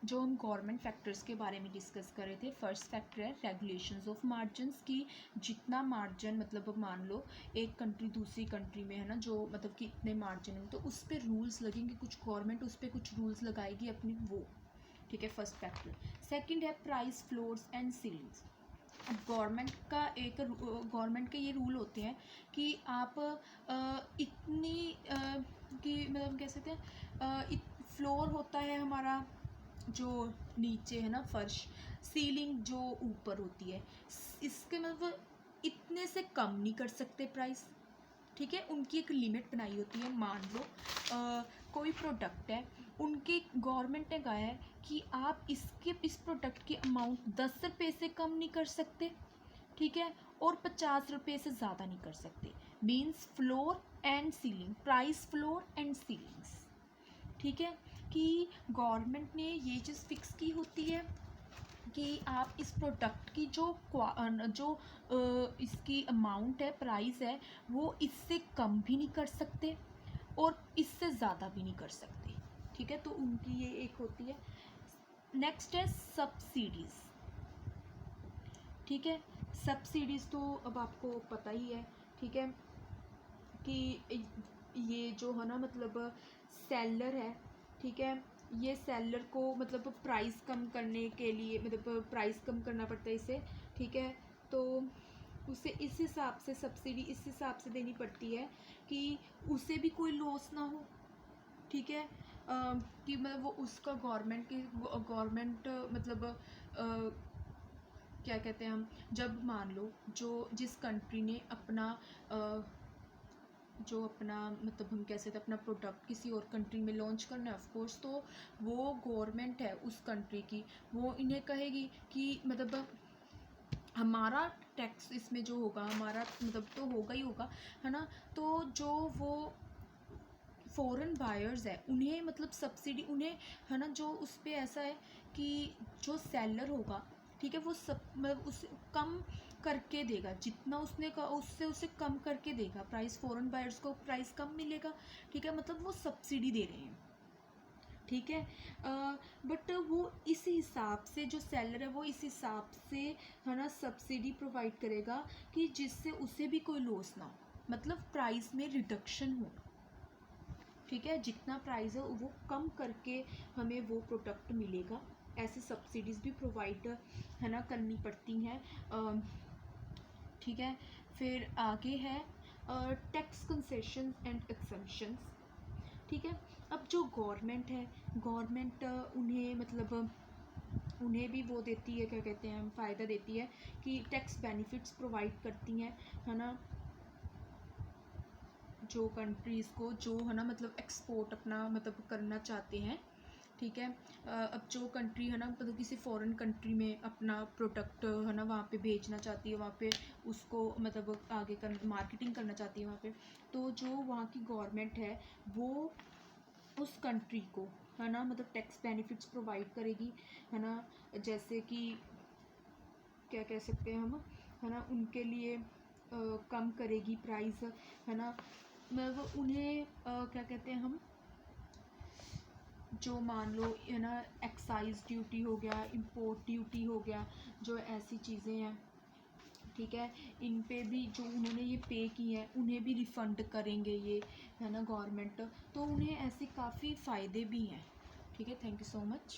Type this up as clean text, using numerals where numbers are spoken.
जो हम government factors के बारे में डिस्कस कर रहे थे, फर्स्ट फैक्टर है रेगुलेशंस ऑफ मार्जिनस की। जितना मार्जिन मतलब मान लो एक कंट्री दूसरी कंट्री में है ना, जो मतलब कि इतने मार्जिन है, तो उस पर रूल्स लगेंगे, कुछ गवर्नमेंट उस पर कुछ रूल्स लगाएगी अपनी, वो ठीक है फर्स्ट फैक्टर। सेकंड है प्राइस फ्लोर्स एंड सीलिंग्स। अब गवर्नमेंट के ये रूल होते हैं कि आप इतनी कि मतलब कह सकते हैं फ्लोर होता है हमारा जो नीचे है ना फर्श, सीलिंग जो ऊपर होती है, इसके मतलब इतने से कम नहीं कर सकते प्राइस, ठीक है। उनकी एक लिमिट बनाई होती है। मान लो कोई प्रोडक्ट है, उनके गवर्नमेंट ने कहा है कि आप इस प्रोडक्ट की अमाउंट 10 रुपये से कम नहीं कर सकते, ठीक है, और 50 रुपये से ज़्यादा नहीं कर सकते। Means floor and ceiling, price floor and ceilings, ठीक है। कि गवर्नमेंट ने ये चीज़ फिक्स की होती है कि आप इस प्रोडक्ट की जो इसकी अमाउंट है, प्राइस है, वो इससे कम भी नहीं कर सकते और इससे ज़्यादा भी नहीं कर सकते, ठीक है। तो उनकी ये एक होती है। नेक्स्ट है सब्सिडीज़, ठीक है। सब्सिडीज़ तो अब आपको पता ही है, ठीक है, कि ये जो है ना मतलब सेलर है, ठीक है, ये सेलर को मतलब प्राइस कम करने के लिए मतलब प्राइस कम करना पड़ता है इसे, ठीक है। तो उसे इस हिसाब से सब्सिडी इस हिसाब से देनी पड़ती है कि उसे भी कोई लॉस ना हो, ठीक है। कि मतलब वो उसका गवर्नमेंट मतलब क्या कहते हैं हम, जब मान लो जिस कंट्री ने अपना जो अपना मतलब हम कह सकते हैं अपना प्रोडक्ट किसी और कंट्री में लॉन्च करना है, ऑफ कोर्स, तो वो गवर्नमेंट है उस कंट्री की, वो इन्हें कहेगी कि मतलब हमारा टैक्स इसमें जो होगा हमारा मतलब तो होगा ही होगा, है ना। तो जो वो फॉरेन बायर्स है उन्हें मतलब सब्सिडी उन्हें, है ना, जो उस पर ऐसा है कि जो सेलर होगा, ठीक है, वो सब मतलब उसे कम करके देगा, जितना उसने कहा उससे उसे कम करके देगा प्राइस, फॉरेन बायर्स को प्राइस कम मिलेगा, ठीक है, मतलब वो सब्सिडी दे रहे हैं, ठीक है। बट वो इस हिसाब से जो सेलर है वो इस हिसाब से, है ना, सब्सिडी प्रोवाइड करेगा कि जिससे उसे भी कोई लॉस ना हो, मतलब प्राइस में रिडक्शन हो, ठीक है। जितना प्राइस है वो कम करके हमें वो प्रोडक्ट मिलेगा। ऐसे सब्सिडीज़ भी प्रोवाइड, है ना, करनी पड़ती हैं, ठीक है। फिर आगे है टैक्स कंसेशन एंड एक्सेम्पशंस, ठीक है। अब जो गवर्नमेंट है, गवर्नमेंट उन्हें मतलब उन्हें भी वो देती है, क्या कहते हैं, फ़ायदा देती है कि टैक्स बेनिफिट्स प्रोवाइड करती हैं, है ना, जो कंट्रीज़ को जो है ना मतलब एक्सपोर्ट अपना मतलब करना चाहते हैं, ठीक है। अब जो कंट्री है ना मतलब किसी फॉरेन कंट्री में अपना प्रोडक्ट है ना वहाँ पे बेचना चाहती है, वहाँ पे उसको मतलब आगे मार्केटिंग करना चाहती है वहाँ पे, तो जो वहाँ की गवर्नमेंट है वो उस कंट्री को, है ना, मतलब टैक्स बेनिफिट्स प्रोवाइड करेगी, है ना। जैसे कि क्या कह सकते हैं हम, है ना, उनके लिए कम करेगी प्राइस, है ना, मतलब उन्हें क्या कहते हैं हम, जो मान लो है ना एक्साइज ड्यूटी हो गया, इंपोर्ट ड्यूटी हो गया, जो ऐसी चीज़ें हैं, ठीक है, इन पे भी जो उन्होंने ये पे की हैं उन्हें भी रिफ़ंड करेंगे ये, है ना, गवर्नमेंट, तो उन्हें ऐसे काफ़ी फ़ायदे भी हैं, ठीक है। Thank you so much.